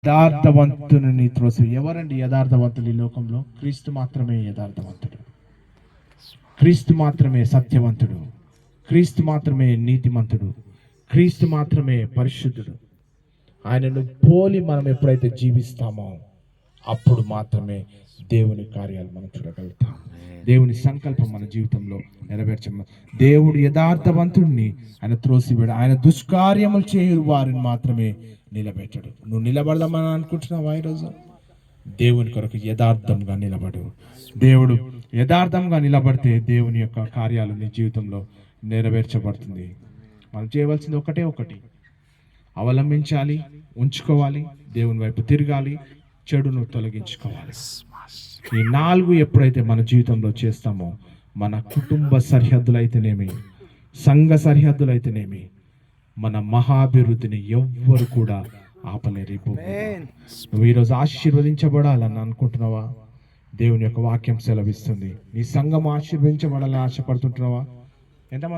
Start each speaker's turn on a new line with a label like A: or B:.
A: యథార్థవంతుని త్రోసి. ఎవరండి యథార్థవంతులు ఈ లోకంలో? క్రీస్తు మాత్రమే యథార్థవంతుడు, క్రీస్తు మాత్రమే సత్యవంతుడు, క్రీస్తు మాత్రమే నీతిమంతుడు, క్రీస్తు మాత్రమే పరిశుద్ధుడు. ఆయనను పోలి మనం ఎప్పుడైతే జీవిస్తామో అప్పుడు మాత్రమే దేవుని కార్యాలు మనం చూడగలుగుతాం. దేవుని సంకల్పం మన జీవితంలో నెరవేర్చము. దేవుడు యథార్థవంతుడిని ఆయన త్రోసివేడు. ఆయన దుష్కార్యములు చేయు వారిని మాత్రమే నిలబెట్టడు. నువ్వు నిలబడదామని అనుకుంటున్నావా? ఈరోజు దేవుని కొరకు యథార్థంగా నిలబడు. దేవుడు యథార్థంగా నిలబడితే దేవుని యొక్క కార్యాలు నీ జీవితంలో నెరవేర్చబడుతుంది. మనం చేయవలసింది ఒకటి, అవలంబించాలి, ఉంచుకోవాలి, దేవుని వైపు తిరగాలి, చెడును తొలగించుకోవాలి. ఈ 4 ఎప్పుడైతే మన జీవితంలో చేస్తామో మన కుటుంబ సరిహద్దులైతేనేమి, సంఘ సరిహద్దులైతేనేమి, మన మహాభివృద్ధిని ఎవ్వరు కూడా ఆపలేరు. నువ్వు ఈరోజు ఆశీర్వదించబడాలని అనుకుంటున్నావా? దేవుని యొక్క వాక్యం సెలవిస్తుంది. నీ సంఘం ఆశీర్వదించబడాలని ఆశపడుతుంటున్నావా? ఎంతమంది